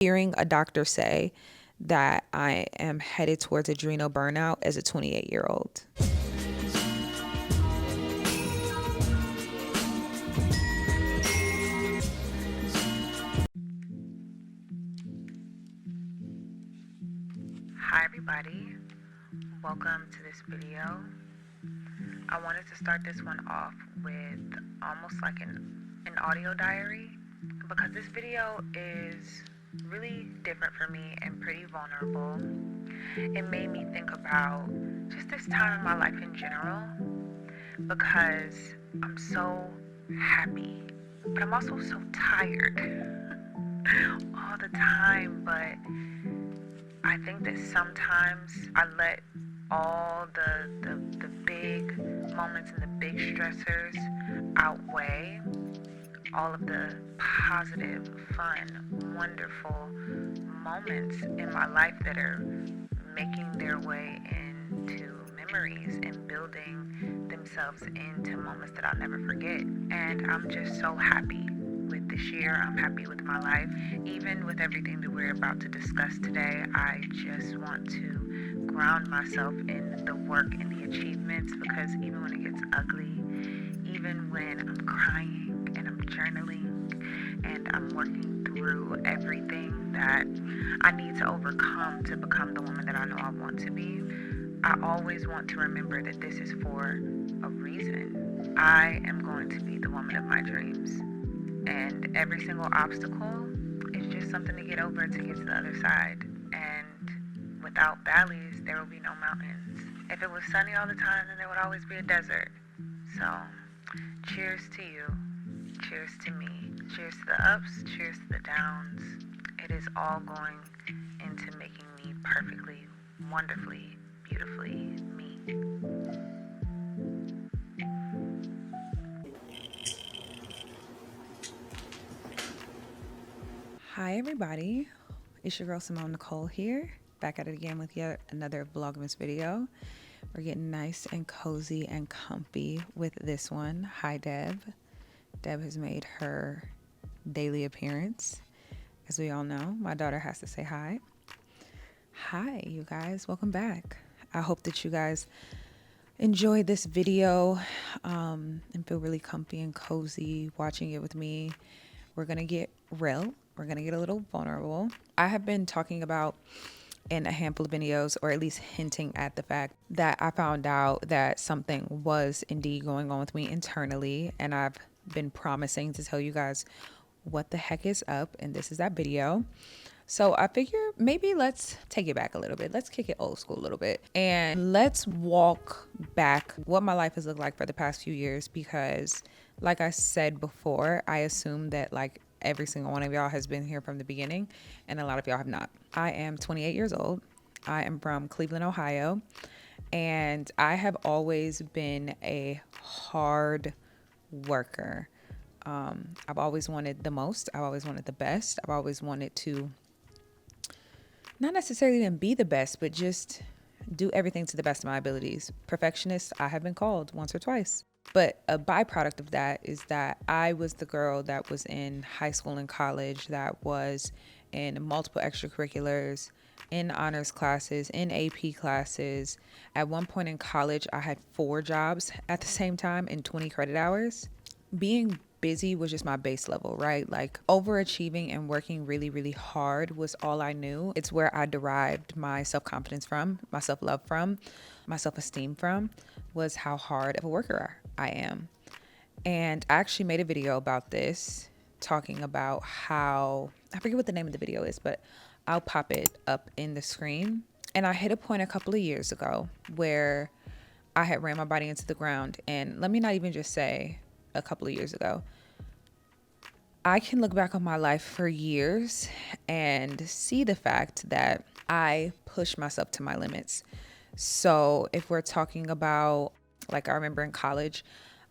Hearing a doctor say that I am headed towards adrenal burnout as a 28-year-old. Hi everybody, welcome to this video. I wanted to start this one off with almost like an audio diary, because this video is really different for me and pretty vulnerable. It made me think about just this time in my life in general, because I'm so happy, but I'm also so tired all the time. But I think that sometimes I let all the big moments and the big stressors outweigh all of the positive, fun, wonderful moments in my life that are making their way into memories and building themselves into moments that I'll never forget. And I'm just so happy with this year. I'm happy with my life. Even with everything that we're about to discuss today, I just want to ground myself in the work and the achievements, because even when it gets ugly, even when I'm crying and I'm journaling and I'm working through everything that I need to overcome to become the woman that I know I want to be, I always want to remember that this is for a reason. I am going to be the woman of my dreams. And every single obstacle is just something to get over to get to the other side. And without valleys, there will be no mountains. If it was sunny all the time, then there would always be a desert. So, cheers to you. Cheers to me. Cheers to the ups. Cheers to the downs. It is all going into making me perfectly, wonderfully, beautifully me. Hi everybody, it's your girl Simone Nicole here, back at it again with yet another Vlogmas video. We're getting nice and cozy and comfy with this one. Hi Deb. Deb has made her daily appearance. As we all know, my daughter has to say hi. Hi you guys, welcome back. I hope that you guys enjoyed this video and feel really comfy and cozy watching it with me. We're gonna get real. We're gonna get a little vulnerable. I have been talking about in a handful of videos, or at least hinting at the fact that I found out that something was indeed going on with me internally, and I've been promising to tell you guys what the heck is up, and this is that video. So I figure maybe let's take it back a little bit. Let's kick it old school a little bit, and let's walk back what my life has looked like for the past few years, because like I said before, I assume that like every single one of y'all has been here from the beginning, and a lot of y'all have not. I am 28 years old. I am from Cleveland, Ohio, and I have always been a hard worker. I've always wanted the most. I've always wanted the best. I've always wanted to not necessarily even be the best, but just do everything to the best of my abilities. Perfectionist, I have been called once or twice. But a byproduct of that is that I was the girl that was in high school and college, that was in multiple extracurriculars, in honors classes, in AP classes. At one point in college, I had 4 jobs at the same time in 20 credit hours. Being busy was just my base level, right? Like overachieving and working really, really hard was all I knew. It's where I derived my self-confidence from, my self-love from, my self-esteem from, was how hard of a worker I am. And I actually made a video about this, talking about how, I forget what the name of the video is, but I'll pop it up in the screen. And I hit a point a couple of years ago where I had ran my body into the ground. And let me not even just say a couple of years ago. I can look back on my life for years and see the fact that I push myself to my limits. So if we're talking about, like, I remember in college,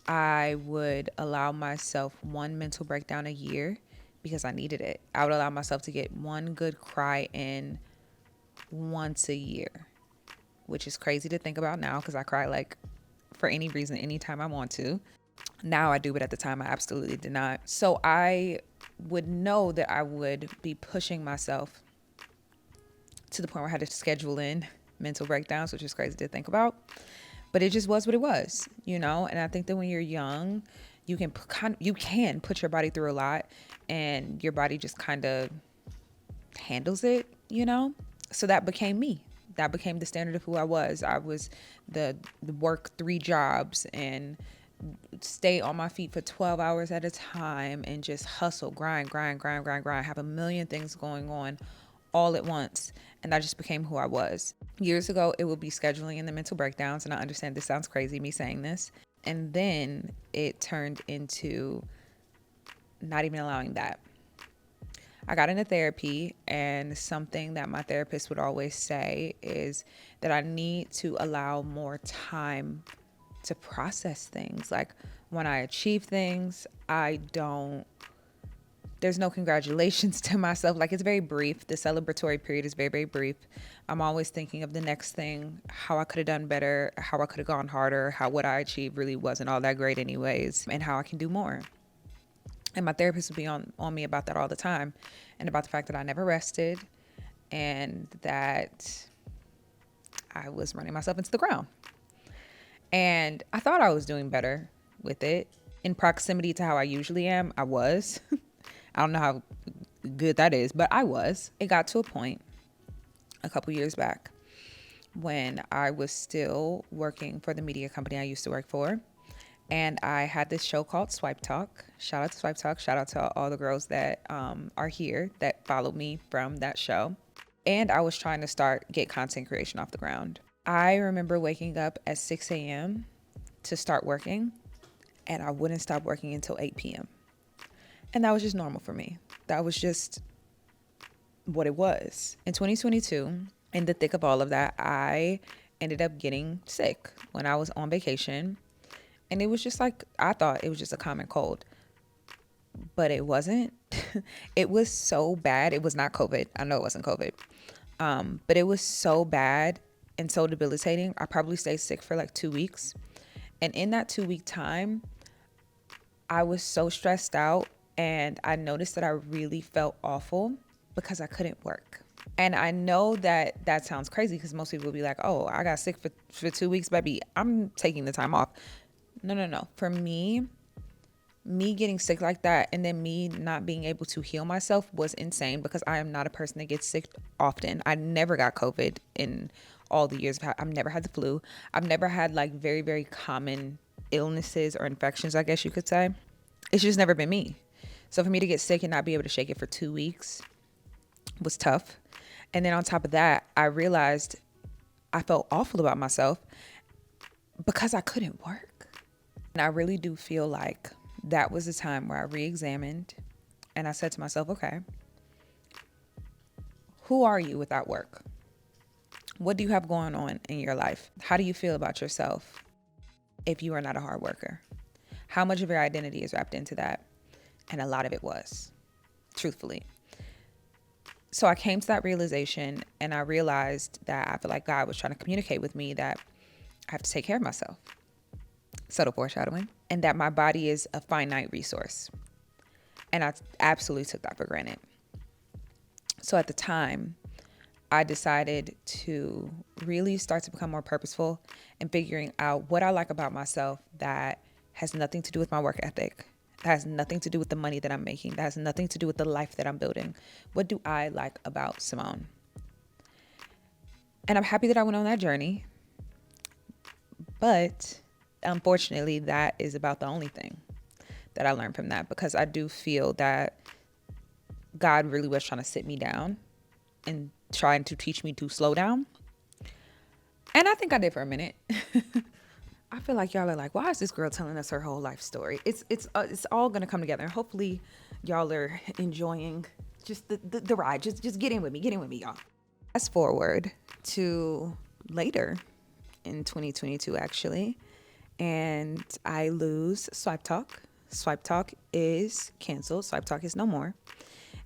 I would allow myself one mental breakdown a year because I needed it. I would allow myself to get one good cry in once a year, which is crazy to think about now because I cry like for any reason, anytime I want to. Now I do, but at the time I absolutely did not. So I would know that I would be pushing myself to the point where I had to schedule in mental breakdowns, which is crazy to think about. But it just was what it was, you know? And I think that when you're young, you can put your body through a lot, and your body just kind of handles it, you know? So that became me. That became the standard of who I was. I was the work 3 jobs and stay on my feet for 12 hours at a time and just hustle, grind, have a million things going on all at once. And that just became who I was. Years ago, it would be scheduling and the mental breakdowns. And I understand this sounds crazy, me saying this. And then it turned into not even allowing that. I got into therapy, and something that my therapist would always say is that I need to allow more time to process things. Like when I achieve things, there's no congratulations to myself. Like, it's very brief. The celebratory period is very, very brief. I'm always thinking of the next thing, how I could have done better, how I could have gone harder, how what I achieved really wasn't all that great anyways, and how I can do more. And my therapist would be on me about that all the time, and about the fact that I never rested and that I was running myself into the ground. And I thought I was doing better with it. In proximity to how I usually am, I was. I don't know how good that is, but I was. It got to a point a couple years back when I was still working for the media company I used to work for. And I had this show called Swipe Talk. Shout out to Swipe Talk. Shout out to all the girls that are here that followed me from that show. And I was trying to get content creation off the ground. I remember waking up at 6 a.m. to start working, and I wouldn't stop working until 8 p.m. And that was just normal for me. That was just what it was. In 2022, in the thick of all of that, I ended up getting sick when I was on vacation. And it was just like, I thought it was just a common cold, but it wasn't. It was so bad. It was not COVID. I know it wasn't COVID. But it was so bad and so debilitating. I probably stayed sick for like 2 weeks. And in that 2-week time, I was so stressed out, and I noticed that I really felt awful because I couldn't work. And I know that sounds crazy because most people will be like, oh, I got sick for 2 weeks, baby, I'm taking the time off. No. For me getting sick like that and then me not being able to heal myself was insane, because I am not a person that gets sick often. I never got COVID in all the years. I've never had the flu. I've never had like very, very common illnesses or infections, I guess you could say. It's just never been me. So for me to get sick and not be able to shake it for 2 weeks was tough. And then on top of that, I realized I felt awful about myself because I couldn't work. And I really do feel like that was the time where I re-examined and I said to myself, okay, who are you without work? What do you have going on in your life? How do you feel about yourself if you are not a hard worker? How much of your identity is wrapped into that? And a lot of it was, truthfully. So I came to that realization, and I realized that I feel like God was trying to communicate with me that I have to take care of myself. Subtle foreshadowing. And that my body is a finite resource. And I absolutely took that for granted. So at the time, I decided to really start to become more purposeful in figuring out what I like about myself that has nothing to do with my work ethic. That has nothing to do with the money that I'm making. That has nothing to do with the life that I'm building. What do I like about Simone? And I'm happy that I went on that journey. But unfortunately, that is about the only thing that I learned from that, because I do feel that God really was trying to sit me down and trying to teach me to slow down. And I think I did for a minute. I feel like y'all are like, why is this girl telling us her whole life story? It's all gonna come together. Hopefully y'all are enjoying just the ride. Just get in with me, y'all. Fast forward to later in 2022, actually, and I lose Swipe Talk. Swipe Talk is canceled. Swipe Talk is no more.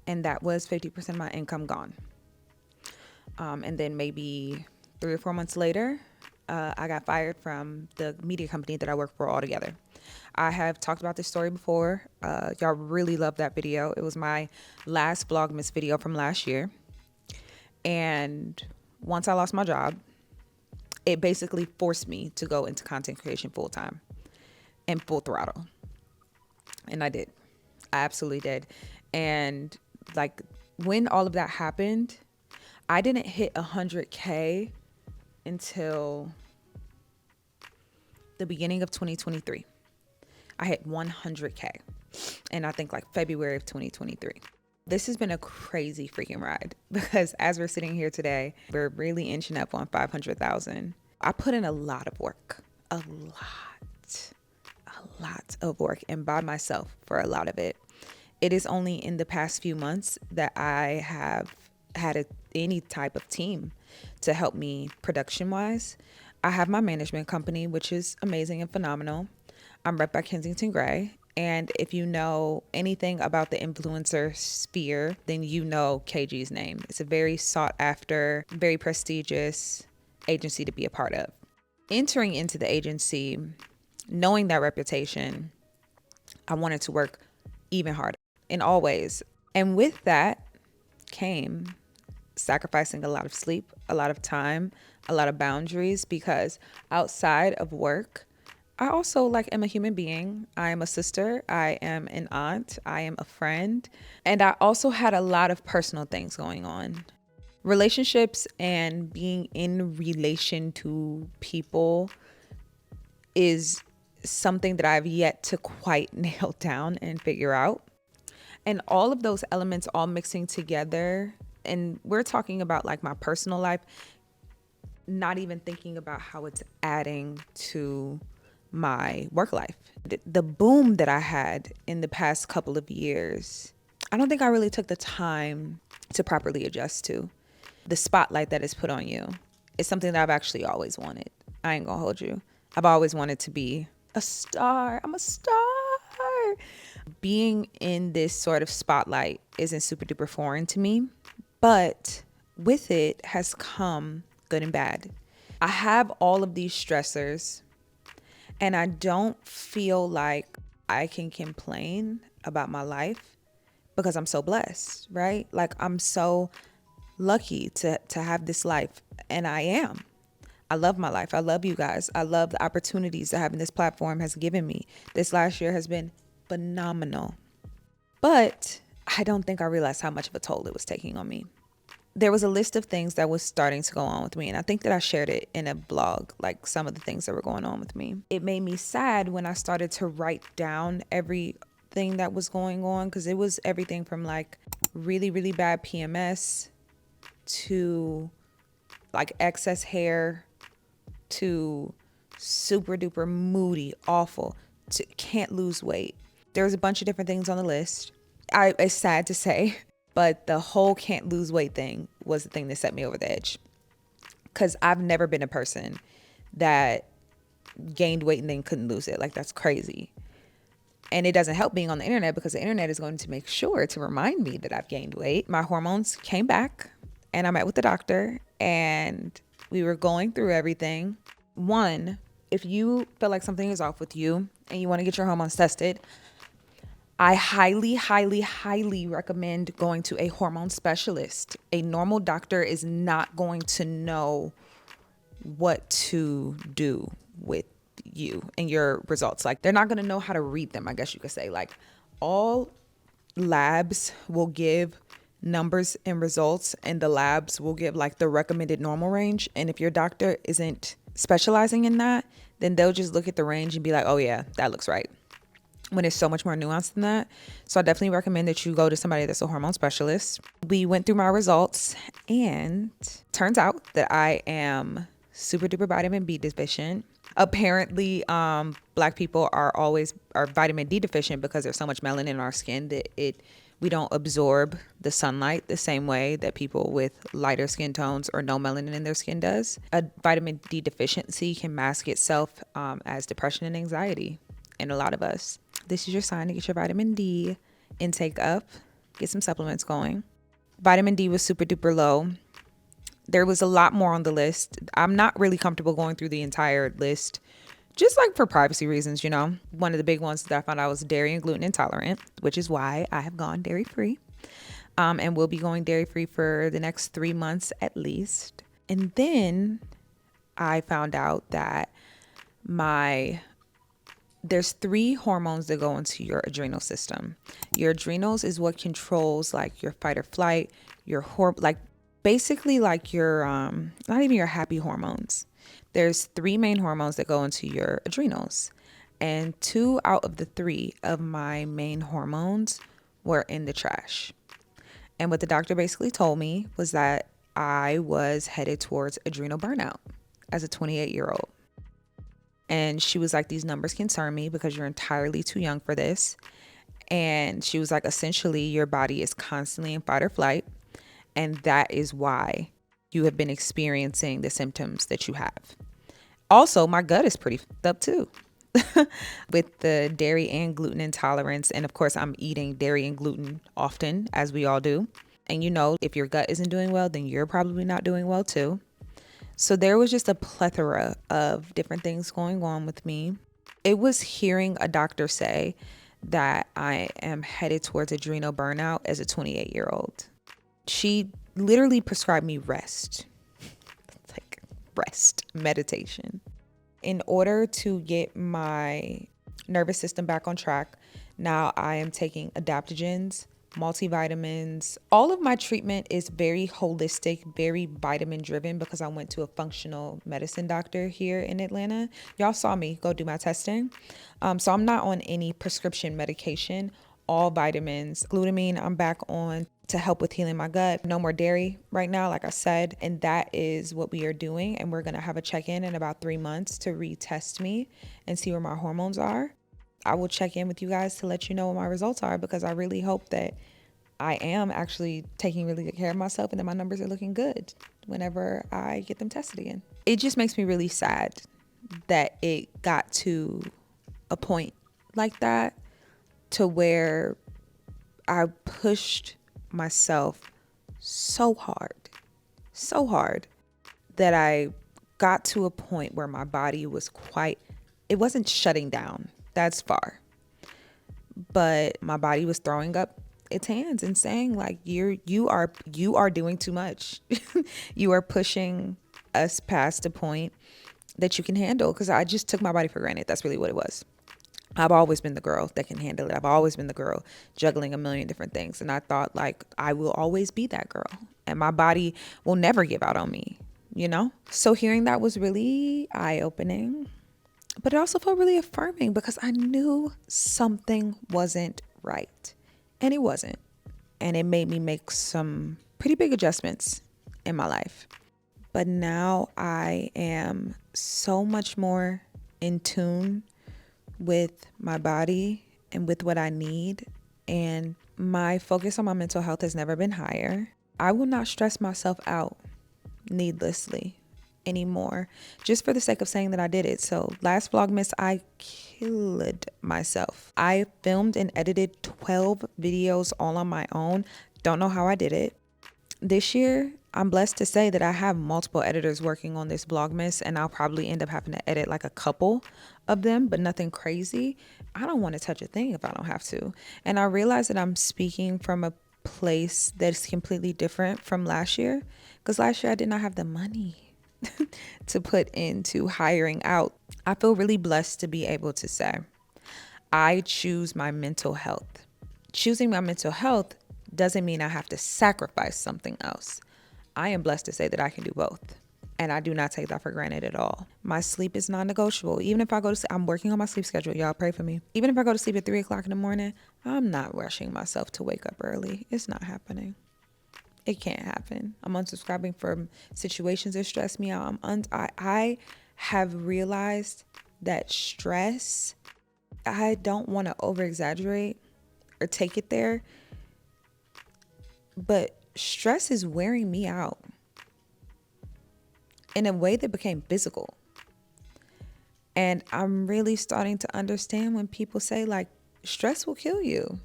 And that was 50% of my income gone. And then maybe 3 or 4 months later, I got fired from the media company that I work for altogether. I have talked about this story before. Y'all really loved that video. It was my last Vlogmas video from last year. And once I lost my job, it basically forced me to go into content creation full time and full throttle. And I did. I absolutely did. And like when all of that happened, I didn't hit 100K until the beginning of 2023. I hit 100K. And I think like February of 2023. This has been a crazy freaking ride because as we're sitting here today, we're really inching up on 500,000. I put in a lot of work, a lot of work, and by myself for a lot of it. It is only in the past few months that I have had any type of team to help me production wise. I have my management company, which is amazing and phenomenal. I'm rep by Kensington Gray. And if you know anything about the influencer sphere, then you know KG's name. It's a very sought after, very prestigious agency to be a part of. Entering into the agency, knowing that reputation, I wanted to work even harder in all ways. And with that came sacrificing a lot of sleep, a lot of time, a lot of boundaries, because outside of work, I also am a human being. I am a sister. I am an aunt. I am a friend. And I also had a lot of personal things going on. Relationships and being in relation to people is something that I've yet to quite nail down and figure out. And all of those elements all mixing together, and we're talking about my personal life, not even thinking about how it's adding to my work life. The boom that I had in the past couple of years, I don't think I really took the time to properly adjust to. The spotlight that is put on you is something that I've actually always wanted. I ain't gonna hold you. I've always wanted to be a star. I'm a star. Being in this sort of spotlight isn't super duper foreign to me, but with it has come good and bad. I have all of these stressors, and I don't feel like I can complain about my life because I'm so blessed, right? I'm so lucky to have this life, and I am. I love my life. I love you guys. I love the opportunities that having this platform has given me. This last year has been phenomenal. But I don't think I realized how much of a toll it was taking on me. There was a list of things that was starting to go on with me, and I think that I shared it in a blog, some of the things that were going on with me. It made me sad when I started to write down everything that was going on, because it was everything from really, really bad PMS to excess hair to super duper moody, awful, to can't lose weight. There was a bunch of different things on the list. It's sad to say, but the whole can't lose weight thing was the thing that set me over the edge. Because I've never been a person that gained weight and then couldn't lose it. That's crazy. And it doesn't help being on the internet, because the internet is going to make sure to remind me that I've gained weight. My hormones came back, and I met with the doctor, and we were going through everything. One, if you feel like something is off with you and you want to get your hormones tested, I highly, highly, highly recommend going to a hormone specialist. A normal doctor is not going to know what to do with you and your results. They're not going to know how to read them, I guess you could say. All labs will give numbers and results, and the labs will give the recommended normal range. And if your doctor isn't specializing in that, then they'll just look at the range and be like, oh yeah, that looks right, when it's so much more nuanced than that. So I definitely recommend that you go to somebody that's a hormone specialist. We went through my results, and turns out that I am super duper vitamin B deficient. Apparently, Black people are vitamin D deficient because there's so much melanin in our skin that we don't absorb the sunlight the same way that people with lighter skin tones or no melanin in their skin does. A vitamin D deficiency can mask itself as depression and anxiety in a lot of us. This is your sign to get your vitamin D intake up, get some supplements going. Vitamin D was super duper low. There was a lot more on the list. I'm not really comfortable going through the entire list just like for privacy reasons, you know. One of the big ones that I found out was dairy and gluten intolerant, which is why I have gone dairy free. And will be going dairy free for the next 3 months at least. And then I found out that there's 3 hormones that go into your adrenal system. Your adrenals is what controls like your fight or flight, basically like your not even your happy hormones. There's 3 main hormones that go into your adrenals, and 2 out of the 3 of my main hormones were in the trash. And what the doctor basically told me was that I was headed towards adrenal burnout as a 28-year-old. And she was like, these numbers concern me because you're entirely too young for this. And she was like, essentially, your body is constantly in fight or flight. And that is why you have been experiencing the symptoms that you have. Also, my gut is pretty fucked up too. With the dairy and gluten intolerance. And of course, I'm eating dairy and gluten often, as we all do. And you know, if your gut isn't doing well, then you're probably not doing well too. So there was just a plethora of different things going on with me. It was hearing a doctor say that I am headed towards adrenal burnout as a 28-year-old. She literally prescribed me rest, like rest, meditation. In order to get my nervous system back on track, now I am taking adaptogens, multivitamins. All of my treatment is very holistic, very vitamin driven because I went to a functional medicine doctor here in Atlanta. Y'all saw me go do my testing. So I'm not on any prescription medication, all vitamins. Glutamine, I'm back on to help with healing my gut. No more dairy right now, like I said. And that is what we are doing. And we're going to have a check-in in about 3 months to retest me and see where my hormones are. I will check in with you guys to let you know what my results are, because I really hope that I am actually taking really good care of myself and that my numbers are looking good whenever I get them tested again. It just makes me really sad that it got to a point like that, to where I pushed myself so hard that I got to a point where my body was it wasn't shutting down. That's far. But my body was throwing up its hands and saying like, you are doing too much. You are pushing us past a point that you can handle. Because I just took my body for granted. That's really what it was. I've always been the girl that can handle it. I've always been the girl juggling a million different things. And I thought like, I will always be that girl. And my body will never give out on me, you know? So hearing that was really eye-opening. But it also felt really affirming because I knew something wasn't right. And it wasn't. And it made me make some pretty big adjustments in my life. But now I am so much more in tune with my body and with what I need. And my focus on my mental health has never been higher. I will not stress myself out needlessly anymore, just for the sake of saying that I did it. So last Vlogmas, I killed myself. I filmed and edited 12 videos all on my own. Don't know how I did it. This year, I'm blessed to say that I have multiple editors working on this Vlogmas, and I'll probably end up having to edit like a couple of them, but nothing crazy. I don't want to touch a thing if I don't have to. And I realize that I'm speaking from a place that's completely different from last year, because last year I did not have the money to put into hiring out. I feel really blessed to be able to say, I choose my mental health. Choosing my mental health doesn't mean I have to sacrifice something else. I am blessed to say that I can do both. And I do not take that for granted at all. My sleep is non-negotiable. Even if I go to sleep, I'm working on my sleep schedule. Y'all pray for me. Even if I go to sleep at 3 o'clock in the morning, I'm not rushing myself to wake up early. It's not happening. It can't happen. I'm unsubscribing from situations that stress me out. I have realized that stress, I don't want to over exaggerate or take it there, but stress is wearing me out in a way that became physical. And I'm really starting to understand when people say like, stress will kill you.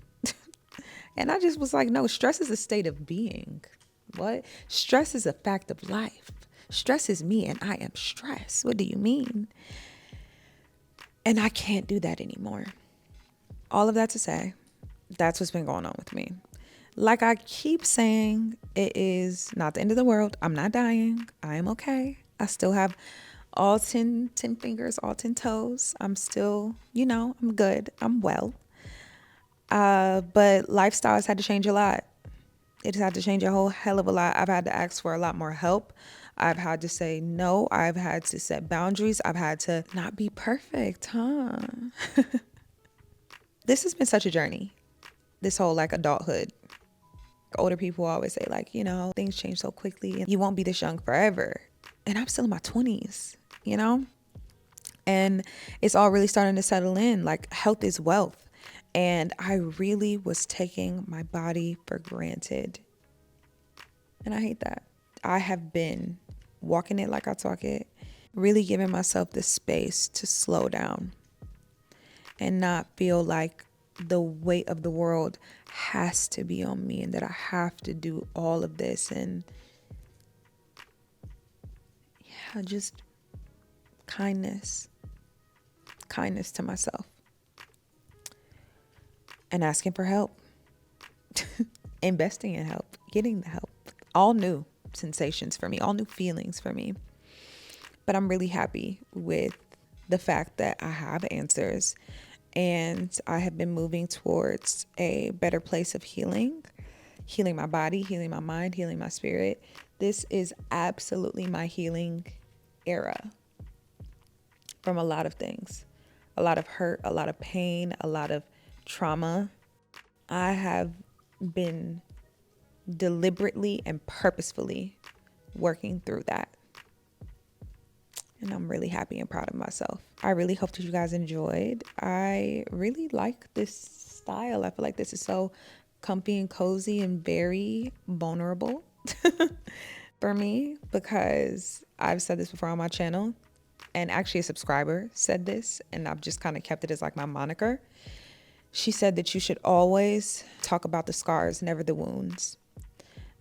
And I just was like, no, stress is a state of being. What? Stress is a fact of life. Stress is me and I am stress. What do you mean? And I can't do that anymore. All of that to say, that's what's been going on with me. Like I keep saying, it is not the end of the world. I'm not dying. I am okay. I still have all 10 fingers, all 10 toes. I'm still, I'm good. I'm well. But lifestyle has had to change a lot. It has had to change a whole hell of a lot. I've had to ask for a lot more help. I've had to say no. I've had to set boundaries. I've had to not be perfect, huh? This has been such a journey. This whole like adulthood. Older people always say like, things change so quickly and you won't be this young forever. And I'm still in my 20s, and it's all really starting to settle in. Like health is wealth. And I really was taking my body for granted. And I hate that. I have been walking it like I talk it, really giving myself the space to slow down and not feel like the weight of the world has to be on me and that I have to do all of this. And yeah, just kindness to myself and asking for help, investing in help, getting the help, all new sensations for me, all new feelings for me. But I'm really happy with the fact that I have answers and I have been moving towards a better place of healing my body, healing my mind, healing my spirit. This is absolutely my healing era from a lot of things, a lot of hurt, a lot of pain, a lot of trauma. I have been deliberately and purposefully working through that. And I'm really happy and proud of myself. I really hope that you guys enjoyed. I really like this style. I feel like this is so comfy and cozy and very vulnerable for me, because I've said this before on my channel, and actually a subscriber said this, and I've just kind of kept it as like my moniker. She said that you should always talk about the scars, never the wounds.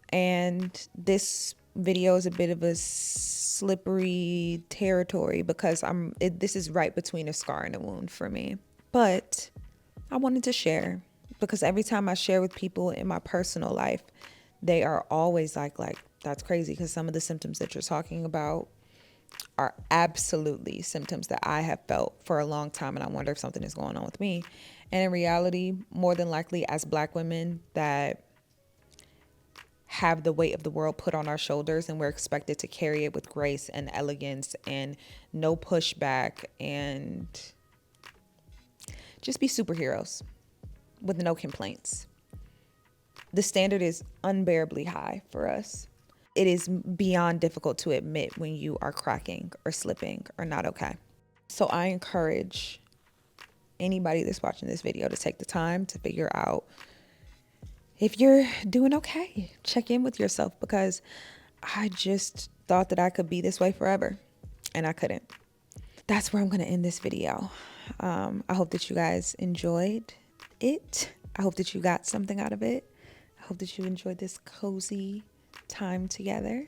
And this video is a bit of a slippery territory because this is right between a scar and a wound for me. But I wanted to share because every time I share with people in my personal life, they are always like that's crazy, because some of the symptoms that you're talking about are absolutely symptoms that I have felt for a long time, and I wonder if something is going on with me. And in reality, more than likely, as Black women that have the weight of the world put on our shoulders, and we're expected to carry it with grace and elegance and no pushback and just be superheroes with no complaints. The standard is unbearably high for us. It is beyond difficult to admit when you are cracking or slipping or not okay. So I encourage anybody that's watching this video to take the time to figure out if you're doing okay. Check in with yourself, because I just thought that I could be this way forever, and I couldn't. That's where I'm going to end this video. I hope that you guys enjoyed it. I hope that you got something out of it. I hope that you enjoyed this cozy time together.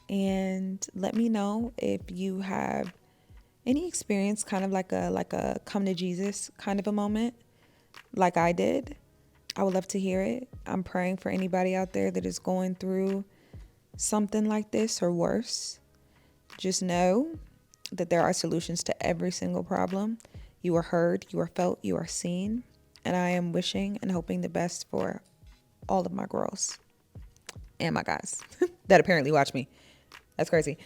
And let me know if you have any experience, kind of like a come to Jesus kind of a moment like I did. I would love to hear it. I'm praying for anybody out there that is going through something like this or worse. Just know that there are solutions to every single problem. You are heard, you are felt, you are seen. And I am wishing and hoping the best for all of my girls and my guys that apparently watch me. That's crazy.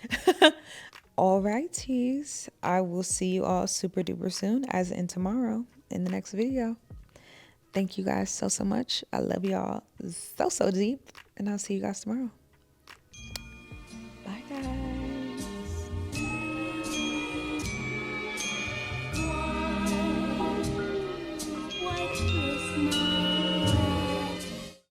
All righties. I will see you all super duper soon, as in tomorrow, in the next video. Thank you guys so much. I love y'all so deep, and I'll see you guys tomorrow.